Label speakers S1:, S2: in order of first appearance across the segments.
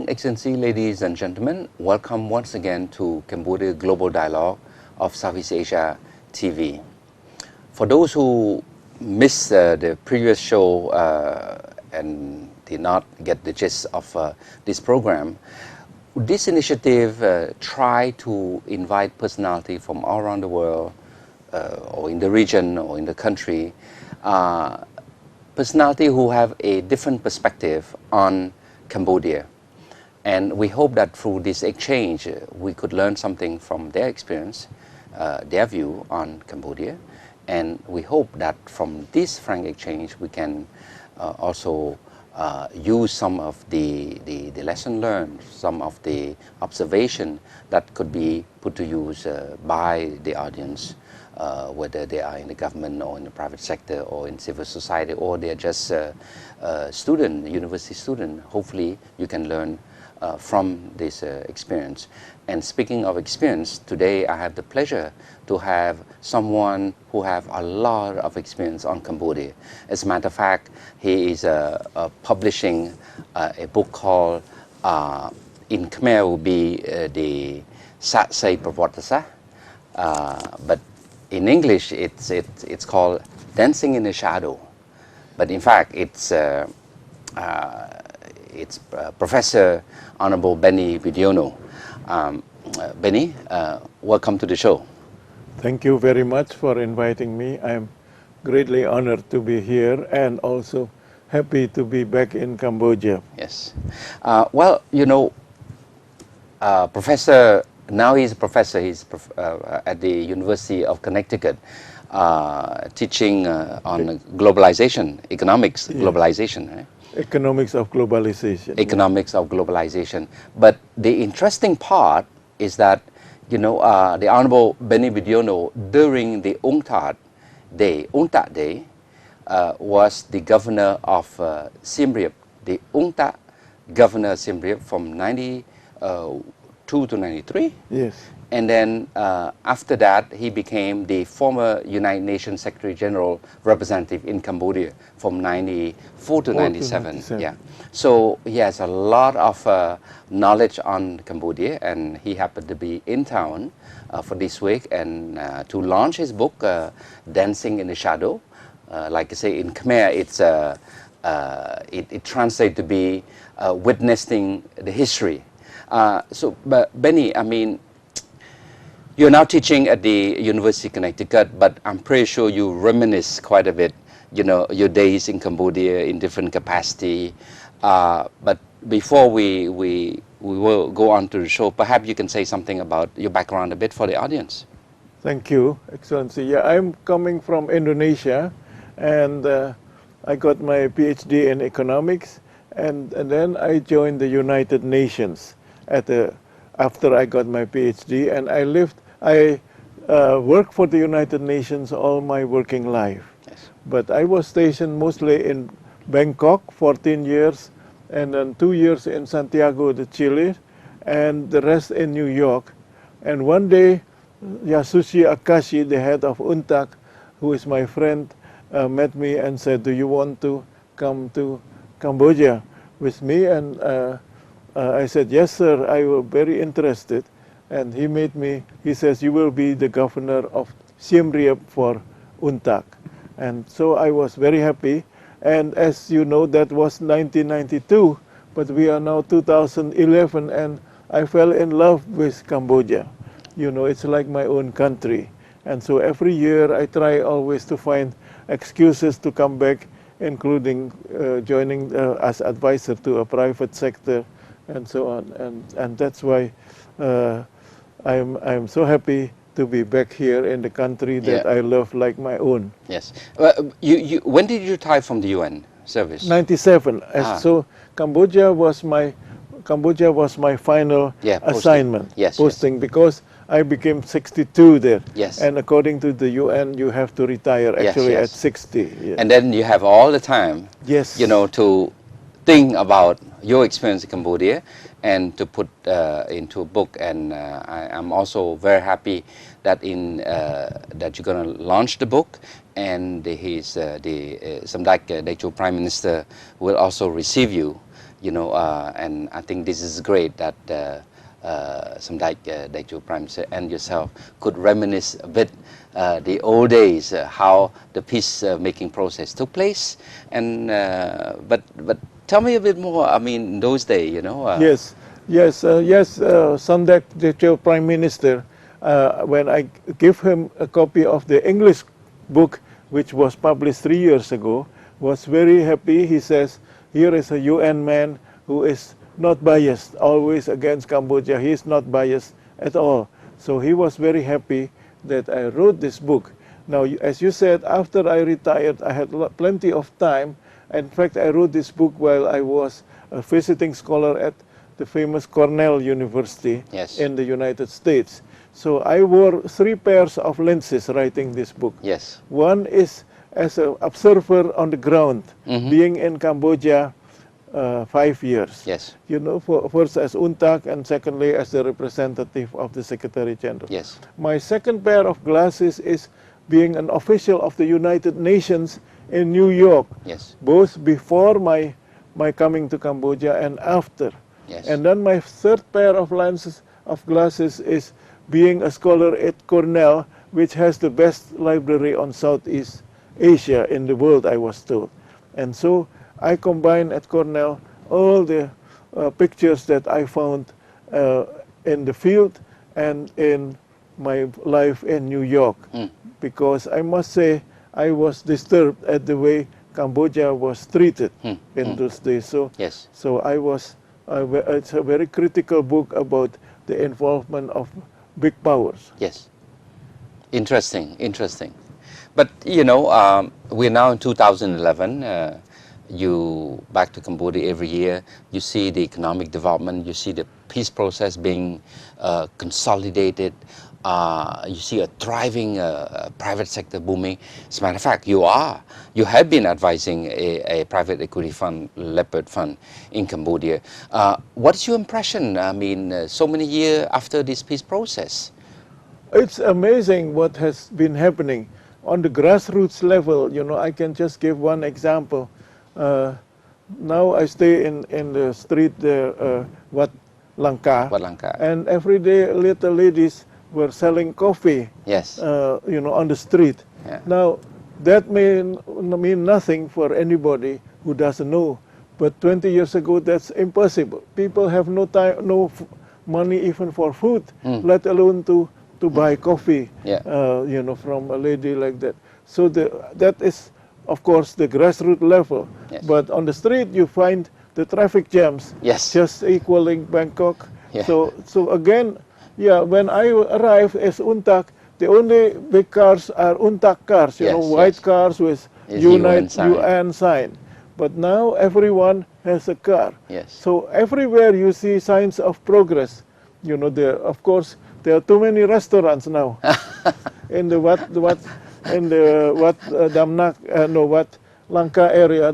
S1: evening, Excellency, ladies and gentlemen. Welcome once again to Cambodia Global Dialogue of Southeast Asia TV. For those who missed the previous show and did not get the gist of this program, this initiative tried to invite personality from all around the world or in the region or in the country, personality who have a different perspective on Cambodia. And we hope that through this exchange we could learn something from their experience, their view on Cambodia. And we hope that from this frank exchange we can also use some of the lesson learned, some of the observation that could be put to use by the audience, whether they are in the government or in the private sector or in civil society, or they're just student, university student. Hopefully you can learn from this experience. And speaking of experience, today I have the pleasure to have someone who have a lot of experience on Cambodia. As a matter of fact, he is publishing a book called, in Khmer will be the Satsai Pravatasa, but in English it's called Dancing in the Shadow. But in fact it's Professor Honorable Benny Wydyono. Benny, welcome to the show.
S2: Thank you very much for inviting me. I'm greatly honored to be here and also happy to be back in Cambodia.
S1: Yes. Well, you know, Professor, now he's a professor, at the University of Connecticut, teaching on globalization, economics, yes. Globalization, right?
S2: Economics of globalization.
S1: Economics of globalization. But the interesting part is that, you know, the Honorable Benny Wydyono, during the UNTAC Day, was the governor of Siem Reap, the UNTAC governor of Siem Reap from 92 to 93.
S2: Yes.
S1: And then after that, he became the former United Nations Secretary General representative in Cambodia from 94 to 97. Yeah. So he has a lot of knowledge on Cambodia, and he happened to be in town for this week and to launch his book, Dancing in the Shadow. Like I say, in Khmer, it translates to be witnessing the history. So, Benny, I mean, you're now teaching at the University of Connecticut, but I'm pretty sure you reminisce quite a bit, you know, your days in Cambodia in different capacity. But before we will go on to the show, perhaps you can say something about your background a bit for the audience.
S2: Thank you, Excellency. Yeah, I'm coming from Indonesia, and I got my PhD in economics, and then I joined the United Nations after I got my PhD, and I worked for the United Nations all my working life.
S1: Yes.
S2: But I was stationed mostly in Bangkok, 14 years, and then 2 years in Santiago de Chile, and the rest in New York. And one day, Yasushi Akashi, the head of UNTAC, who is my friend, met me and said, "Do you want to come to Cambodia with me?" And I said, "Yes, sir, I was very interested." And he says, "You will be the governor of Siem Reap for UNTAC." And so I was very happy. And as you know, that was 1992, but we are now 2011, and I fell in love with Cambodia. You know, it's like my own country. And so every year I try always to find excuses to come back, including joining as advisor to a private sector and so on. And that's why I'm so happy to be back here in the country that I love like my own.
S1: Yes. When did you retire from the UN service?
S2: 97. So Cambodia was my final assignment, posting, because I became 62 there.
S1: Yes.
S2: And according to the UN, you have to retire actually at 60. Yes.
S1: And then you have all the time, you know, to think about your experience in Cambodia and to put into a book. And I'm also very happy that that you're going to launch the book, and the Samdech Daecho Prime Minister will also receive you you know, and I think this is great that Samdech Daeju Prime Minister and yourself could reminisce a bit the old days, how the peace making process took place, and but tell me a bit more. I mean, in those days, you know.
S2: Yes, Samdech Daeju Prime Minister, when I give him a copy of the English book, which was published 3 years ago, was very happy. He says, here is a UN man who is not biased, always against Cambodia. He is not biased at all. So he was very happy that I wrote this book. Now, as you said, after I retired, I had plenty of time. In fact, I wrote this book while I was a visiting scholar at the famous Cornell University in the United States. So I wore 3 pairs of lenses writing this book.
S1: Yes.
S2: One is as an observer on the ground, being in Cambodia 5 years.
S1: Yes.
S2: You know, first as UNTAC and secondly as the representative of the Secretary General.
S1: Yes.
S2: My second pair of glasses is being an official of the United Nations in New York.
S1: Yes.
S2: Both before my coming to Cambodia and after.
S1: Yes.
S2: And then my third pair of glasses is being a scholar at Cornell, which has the best library on Southeast Asia in the world, I was told. And so I combine at Cornell all the pictures that I found in the field and in my life in New York. Because I must say, I was disturbed at the way Cambodia was treated in those days. So, so I was, it's a very critical book about the involvement of big powers.
S1: Yes. Interesting, interesting. But, you know, we're now in 2011. You back to Cambodia every year. You see the economic development. You see the peace process being consolidated. You see a thriving private sector booming. As a matter of fact, you have been advising a private equity fund, Leopard Fund, in Cambodia. What is your impression? I mean, so many years after this peace process.
S2: It's amazing what has been happening on the grassroots level. You know, I can just give one example. Now I stay in the street there, Wat Langka, and every day little ladies were selling coffee.
S1: Yes.
S2: You know, on the street.
S1: Yeah.
S2: Now that may mean nothing for anybody who doesn't know, but 20 years ago that's impossible. People have no time, no money even for food, let alone to buy coffee. You know, from a lady like that. So that is, of course, the grassroots level. But on the street, you find the traffic jams, just equaling Bangkok. So again, when I arrived as UNTAC, the only big cars are UNTAC cars, you know, white cars with UN sign. But now everyone has a car. So everywhere you see signs of progress. You know, of course, there are too many restaurants now in the Wat Langka area.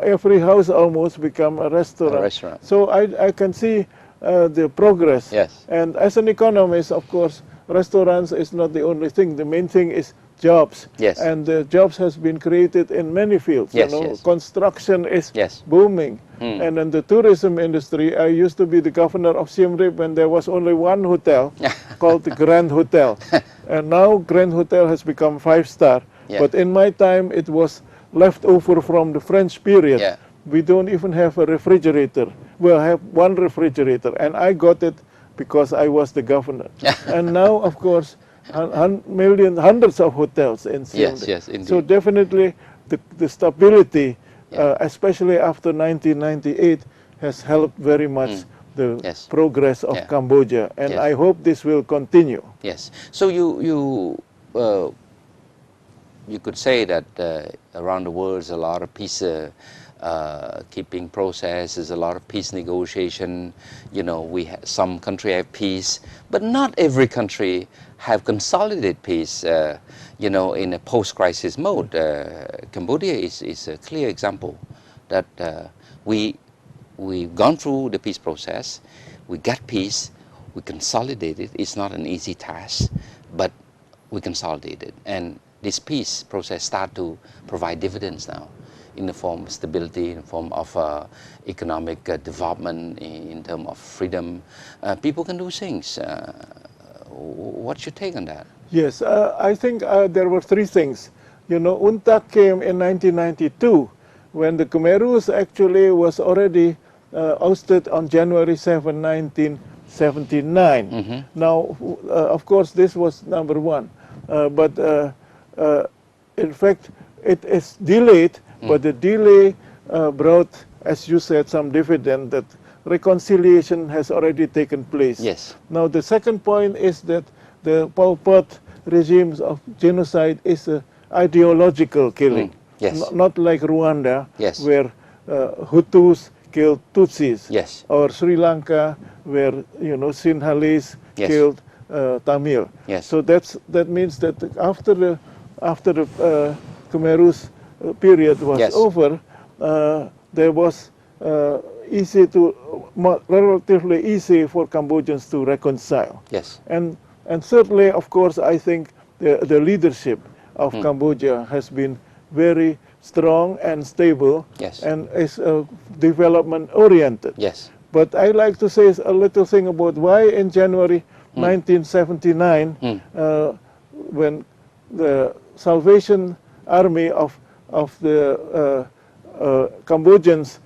S2: Every house almost become a restaurant. So I can see the progress. And as an economist, of course, restaurants is not the only thing. The main thing is jobs. And the jobs has been created in many fields. You know, construction is booming. And in the tourism industry, I used to be the governor of Siem Reap when there was only one hotel called the Grand Hotel. And now Grand Hotel has become 5-star. But in my time, it was left over from the French period. We don't even have a refrigerator. We'll have one refrigerator, and I got it because I was the governor. And now, of course, hundreds of hotels in Siem Reap. So definitely the stability, especially after 1998, has helped very much the progress of Cambodia, and I hope this will continue.
S1: So you could say that around the world there's a lot of peace keeping process, there's a lot of peace negotiation. You know, some country have peace, but not every country have consolidated peace. You know, in a post-crisis mode. Cambodia is a clear example that we've gone through the peace process, we got peace, we consolidated. It's not an easy task, but we consolidated, and this peace process start to provide dividends now. in the form of stability, in the form of economic development, in terms of freedom. People can do things. What's your take on that?
S2: Yes, I think there were three things. You know, UNTAC came in 1992 when the Khmerus actually was already ousted on January 7, 1979. Now, of course, this was number one. But in fact, it is delayed, but the delay brought, as you said, some dividend that reconciliation has already taken place.
S1: Yes.
S2: Now, the second point is that the Pol Pot regimes of genocide is an ideological killing.
S1: Yes.
S2: Not like Rwanda,
S1: Yes.
S2: where Hutus killed Tutsis,
S1: Yes.
S2: or Sri Lanka, where Sinhalese
S1: Yes.
S2: killed Tamil.
S1: Yes.
S2: So that means that after the Khmerus period was
S1: Yes.
S2: over, there was relatively easy for Cambodians to reconcile.
S1: Yes.
S2: And thirdly, of course, I think the leadership of Cambodia has been very strong and stable,
S1: Yes.
S2: and is development oriented.
S1: Yes.
S2: But I like to say a little thing about why in January 1979, when the Salvation Army of the Cambodians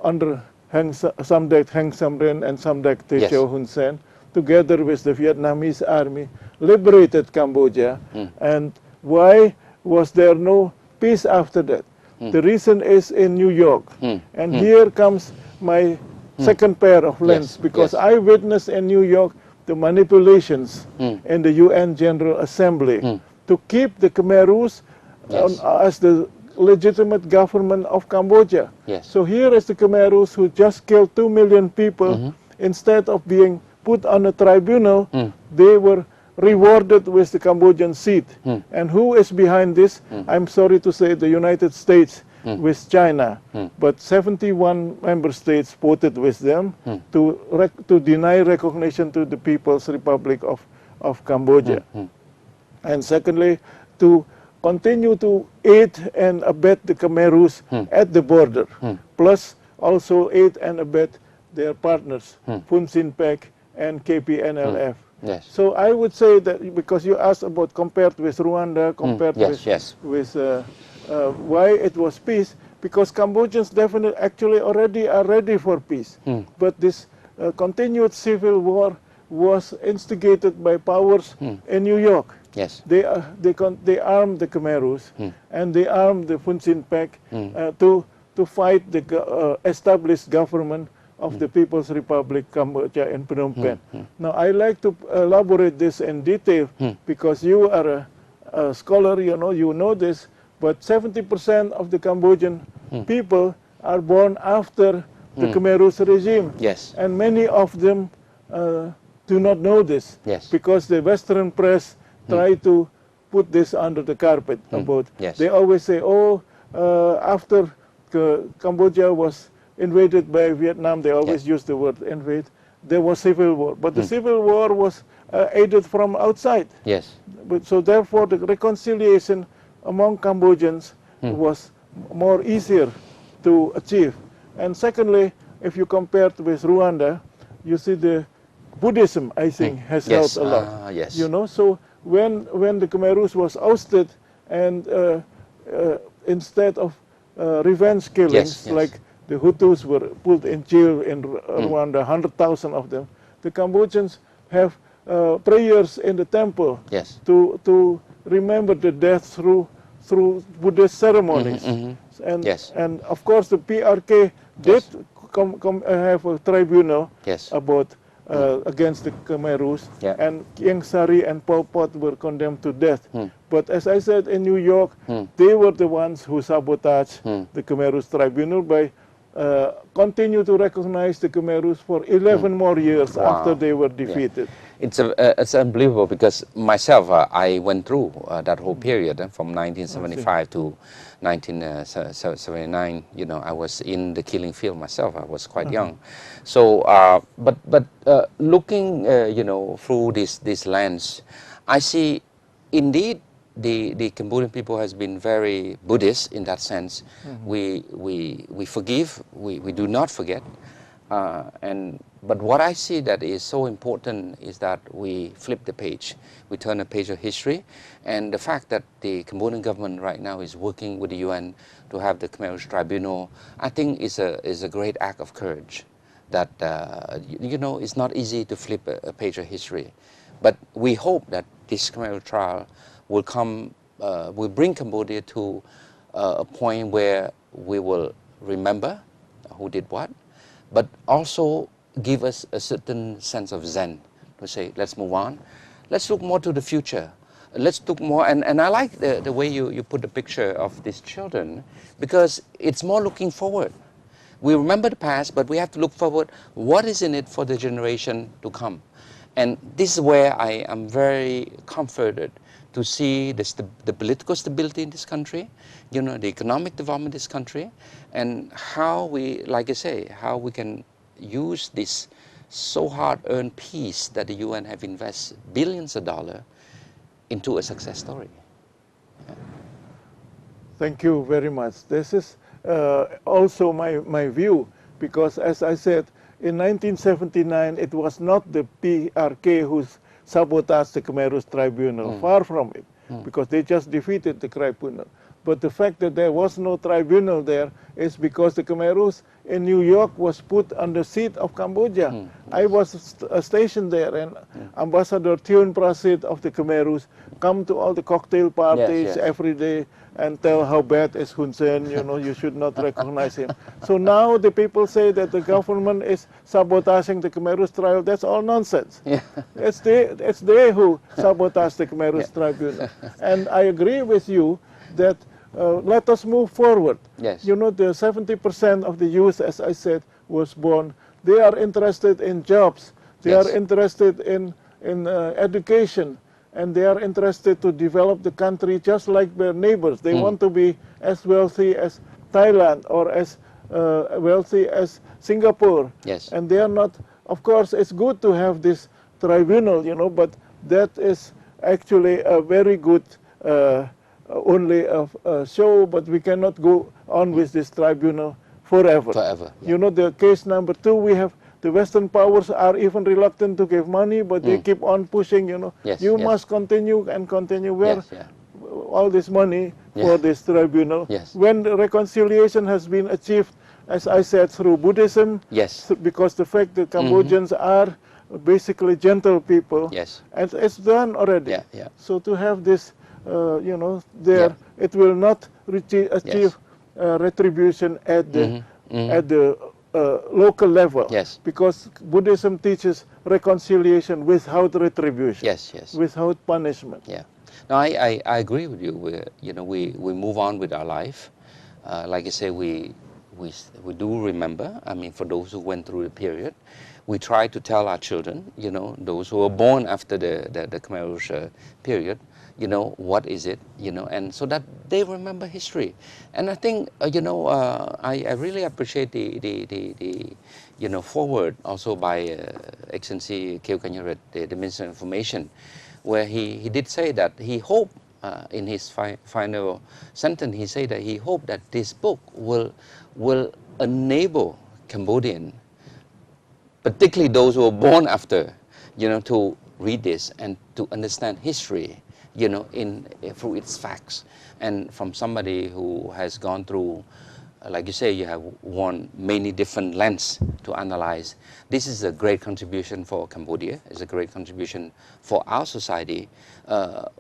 S2: under Samdech Heng Samrin and Samdech Techo Hun Sen, together with the Vietnamese army, liberated Cambodia. And why was there no peace after that? The reason is in New York. And here comes my second pair of lens, because
S1: Yes.
S2: I witnessed in New York the manipulations in the UN General Assembly to keep the Khmerus as the legitimate government of Cambodia.
S1: Yes.
S2: So here is the Khmerus who just killed 2 million people. Instead of being put on a tribunal, they were rewarded with the Cambodian seat. And who is behind this? I'm sorry to say the United States with China. But 71 member states voted with them to deny recognition to the People's Republic of Cambodia. And secondly, to continue to aid and abet the Khmerus at the border, plus also aid and abet their partners, Funcinpec and KPNLF.
S1: Yes.
S2: So I would say that, because you asked about compared with Rwanda, compared with why it was peace, because Cambodians definitely actually already are ready for peace. But this continued civil war was instigated by powers in New York.
S1: Yes.
S2: They armed the Khmerus and they armed the Funcinpec to fight the established government of the People's Republic Cambodia in Phnom Penh. Now I like to elaborate this in detail because you are a scholar, you know this, but 70% of the Cambodian people are born after the Khmerus regime.
S1: Yes.
S2: And many of them do not know this, because the Western press try to put this under the carpet. They always say, after Cambodia was invaded by Vietnam, they always use the word invade, there was civil war. But the civil war was aided from outside.
S1: Yes.
S2: So therefore the reconciliation among Cambodians was more easier to achieve. And secondly, if you compare it with Rwanda, you see the Buddhism, I think, has helped a lot.
S1: Yes.
S2: So when the Khmerus was ousted, and instead of revenge killings, like the Hutus were put in jail in Rwanda, 100,000 of them, the Cambodians have prayers in the temple to remember the death through Buddhist ceremonies. And of course the PRK did have a tribunal about against the Khmerus, and Ieng Sari and Pol Pot were condemned to death. But as I said, in New York, they were the ones who sabotaged the Khmerus tribunal by continue to recognize the Khmerus for 11 more years after they were defeated.
S1: It's unbelievable, because myself, I went through that whole period from 1975 to 1979. I was in the killing field myself. I was quite young. So, but looking, through this lens, I see indeed the Cambodian people has been very Buddhist in that sense. We forgive, we do not forget. But what I see that is so important is that we flip the page. We turn a page of history, and the fact that the Cambodian government right now is working with the UN to have the Khmer Rouge Tribunal, I think is a great act of courage. That you know, it's not easy to flip a page of history, but we hope that this Khmer Rouge trial will will bring Cambodia to a point where we will remember who did what, but also give us a certain sense of zen to say, let's move on. Let's look more to the future. Let's look more, and I like the way you put the picture of these children, because it's more looking forward. We remember the past, but we have to look forward. What is in it for the generation to come? And this is where I am very comforted to see the political stability in this country, you know, the economic development in this country, and how we, like I say, how we can use this so hard-earned peace that the UN have invested billions of dollars into a success story. Yeah.
S2: Thank you very much. This is also my view, because as I said, in 1979 it was not the PRK who sabotaged the Khmer Rouge Tribunal, far from it, because they just defeated the tribunal. But the fact that there was no tribunal there is because the Khmer Rouge in New York was put on the seat of Cambodia. I was stationed there, and Ambassador Thioun Prasit of the Khmer Rouge come to all the cocktail parties every day and tell how bad is Hun Sen, you know, you should not recognize him. So now the people say that the government is sabotaging the Khmer Rouge trial. That's all nonsense. Yeah. It's they who sabotage the Khmer Rouge Tribunal. And I agree with you that let us move forward.
S1: Yes.
S2: You know, the 70% of the youth, as I said, was born. They are interested in jobs. They are interested in education. And they are interested to develop the country just like their neighbors. They want to be as wealthy as Thailand or as wealthy as Singapore.
S1: Yes.
S2: And they are not, of course, it's good to have this tribunal, you know, but that is actually a very good only a show, but we cannot go on with this tribunal forever.
S1: Forever. Yeah.
S2: You know, the case number 2, we have the Western powers are even reluctant to give money, but they keep on pushing, you know.
S1: Yes,
S2: you must continue and continue. Where all this money for this tribunal?
S1: Yes.
S2: When the reconciliation has been achieved, as I said, through Buddhism, because the fact that Cambodians are basically gentle people, and it's done already. So to have this, you know, there, it will not achieve retribution at the local level, because Buddhism teaches reconciliation without retribution, without punishment.
S1: Yeah, no, I agree with you. You know, we move on with our life. Like I say, we do remember. I mean, for those who went through the period, we try to tell our children, you know, those who were born after the Khmer Rouge period, you know, what is it, you know, and so that they remember history. And I think, you know, I really appreciate the you know, forward also by Excellency Keo Kanyaret, the Minister of Information, where he did say that he hoped, in his final sentence, he said that he hoped that this book will enable Cambodian, particularly those who were born after, you know, to read this and to understand history, you know, through its facts. And from somebody who has gone through, like you say, you have won many different lenses to analyze. This is a great contribution for Cambodia. It's a great contribution for our society.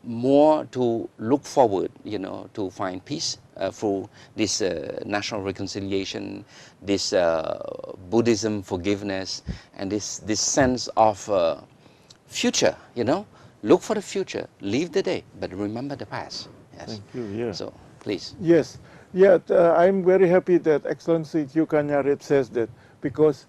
S1: More to look forward, you know, to find peace through this national reconciliation, this Buddhism forgiveness, and this sense of future, you know. Look for the future, leave the day, but remember the past. Yes.
S2: Thank you. Yeah.
S1: So, please.
S2: Yes. Yeah, I'm very happy that Excellency Keo Kanyaret says that, because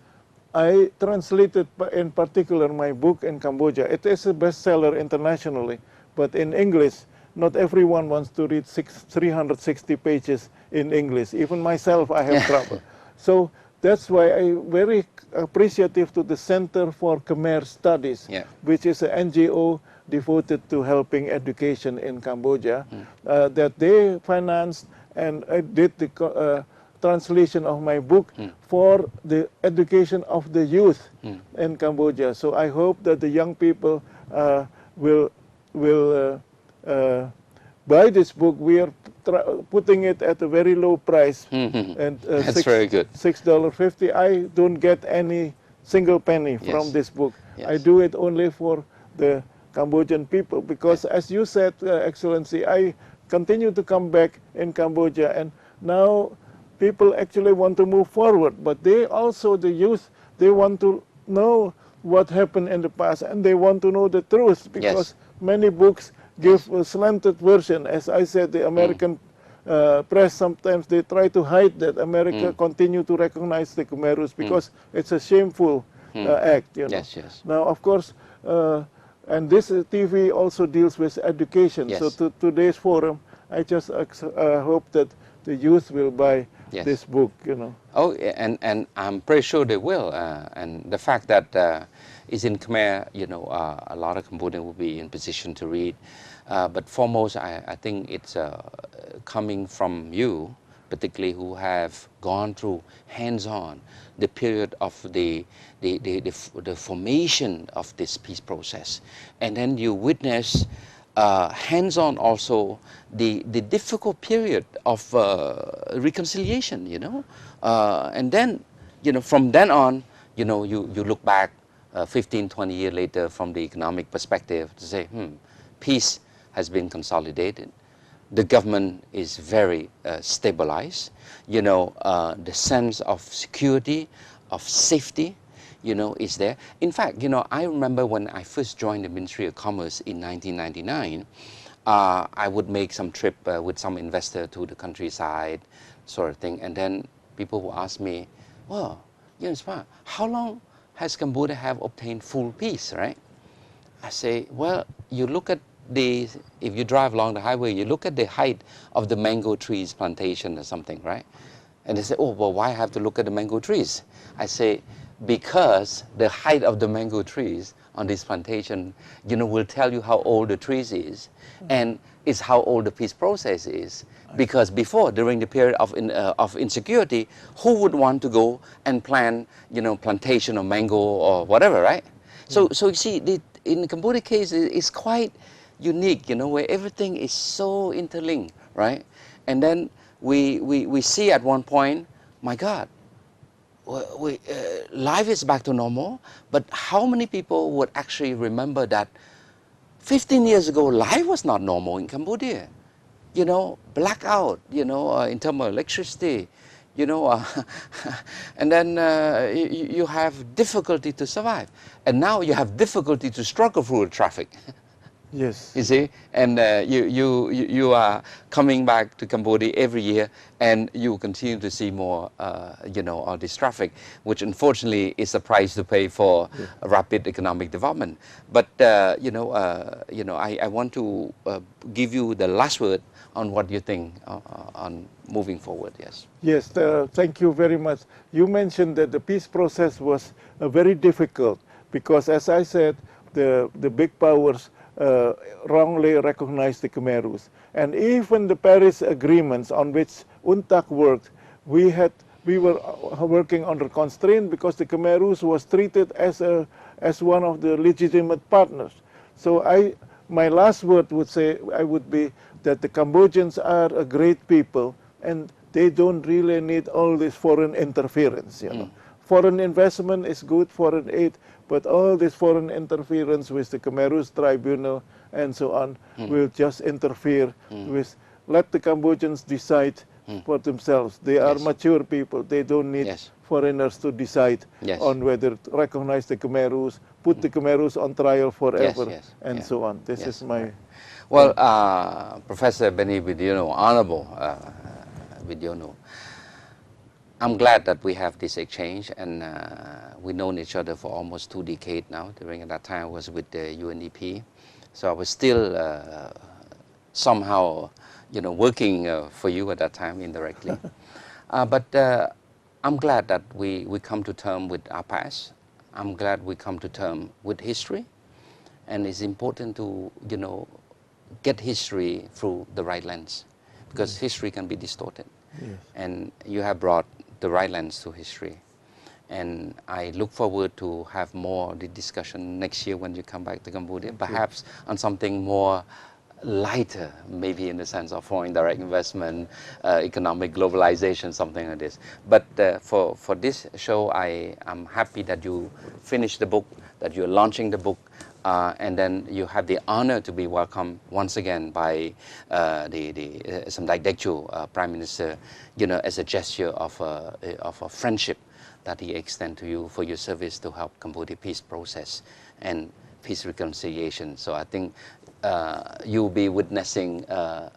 S2: I translated in particular my book in Cambodia. It is a bestseller internationally, but in English, not everyone wants to read 360 pages in English. Even myself, I have trouble. So that's why I'm very appreciative to the Center for Khmer Studies,
S1: Yeah.
S2: which is an NGO devoted to helping education in Cambodia, that they financed and did the translation of my book for the education of the youth in Cambodia. So I hope that the young people will buy this book. We are putting it at a very low price, and
S1: That's very good.
S2: $6.50. I don't get any single penny from
S1: Yes.
S2: this book.
S1: Yes.
S2: I do it only for the Cambodian people because, as you said, Excellency, I continue to come back in Cambodia, and now people actually want to move forward, but they also, the youth, they want to know what happened in the past, and they want to know the truth, because many books give a slanted version. As I said, the American press, sometimes they try to hide that America continue to recognize the Khmerus, because it's a shameful act, you know.
S1: Yes, yes.
S2: Now, of course, and this TV also deals with education.
S1: Yes.
S2: So today's forum, I just hope that the youth will buy this book, you know.
S1: Oh, and I'm pretty sure they will. And the fact that it's in Khmer, you know, a lot of Cambodians will be in position to read. But foremost, I think it's coming from you, particularly who have gone through hands-on the period of the formation of this peace process, and then you witness hands-on also the difficult period of reconciliation, you know, and then, you know, from then on, you know, you look back 15, 20 years later from the economic perspective to say, peace has been consolidated. The government is very stabilized. You know, the sense of security, of safety, you know, is there. In fact, you know, I remember when I first joined the Ministry of Commerce in 1999, I would make some trip with some investor to the countryside, sort of thing, and then people would ask me, well, you know, how long has Cambodia have obtained full peace, right? I say, well, you look at if you drive along the highway, you look at the height of the mango trees plantation or something, right? And they say, oh, well, why have to look at the mango trees? I say, because the height of the mango trees on this plantation, you know, will tell you how old the trees is, and it's how old the peace process is. Because before, during the period of insecurity, who would want to go and plant, you know, plantation of mango or whatever, right? So you see, in the Cambodia case, it's quite unique, you know, where everything is so interlinked, right? And then we see at one point, my God, life is back to normal, but how many people would actually remember that 15 years ago, life was not normal in Cambodia? You know, blackout, you know, in terms of electricity, you know, and then you have difficulty to survive. And now you have difficulty to struggle through the traffic.
S2: Yes.
S1: You see, and you are coming back to Cambodia every year, and you continue to see more, you know, all this traffic, which unfortunately is a price to pay for rapid economic development. But you know, I want to give you the last word on what you think on moving forward. Yes.
S2: Yes. Thank you very much. You mentioned that the peace process was very difficult because, as I said, the big powers wrongly recognized the Khmerus. And even the Paris agreements on which UNTAC worked, we were working under constraint because the Khmerus was treated as one of the legitimate partners. So my last word would be that the Cambodians are a great people, and they don't really need all this foreign interference, you know. Foreign investment is good, foreign aid, but all this foreign interference with the Khmerus tribunal and so on will just interfere with, let the Cambodians decide for themselves. They are mature people. They don't need foreigners to decide on whether to recognize the Khmerus, put the Khmerus on trial forever, and so on. This is my...
S1: Well, Professor Benny Wydyono, Honorable Wydyono, I'm glad that we have this exchange, and we've known each other for almost 2 decades now. During that time I was with the UNDP, so I was still somehow, you know, working for you at that time indirectly. But I'm glad that we come to term with our past. I'm glad we come to term with history. And it's important to, get history through the right lens, because history can be distorted.
S2: Yes.
S1: And you have brought the right lens to history. And I look forward to have more the discussion next year when you come back to Cambodia, perhaps on something more lighter, maybe in the sense of foreign direct investment, economic globalization, something like this. But for this show, I am happy that you finished the book, that you're launching the book, and then you have the honor to be welcomed once again by Samdech Dekcho, Prime Minister, as a gesture of a friendship that he extends to you for your service to help Cambodia peace process and peace reconciliation. So I think you'll be witnessing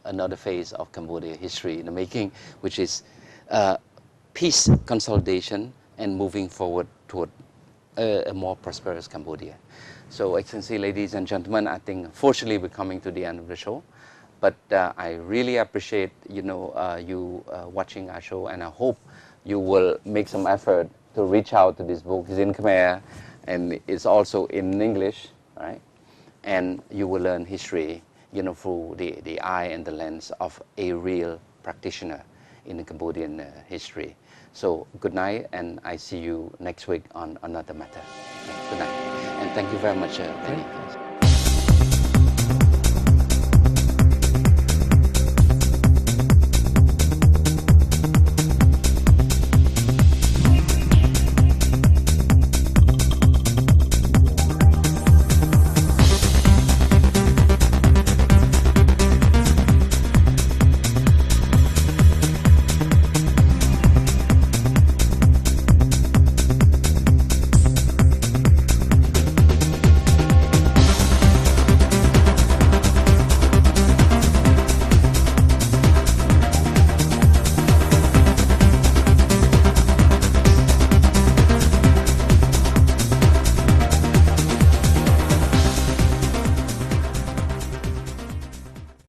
S1: another phase of Cambodia history in the making, which is peace consolidation and moving forward toward a more prosperous Cambodia. So, Excellency, ladies and gentlemen, I think fortunately we're coming to the end of the show. But I really appreciate, you watching our show, and I hope you will make some effort to reach out to this book. It's in Khmer, and it's also in English, right? And you will learn history, through the eye and the lens of a real practitioner in the Cambodian history. So good night, and I see you next week on another matter. Good night, and thank you very much, Penny.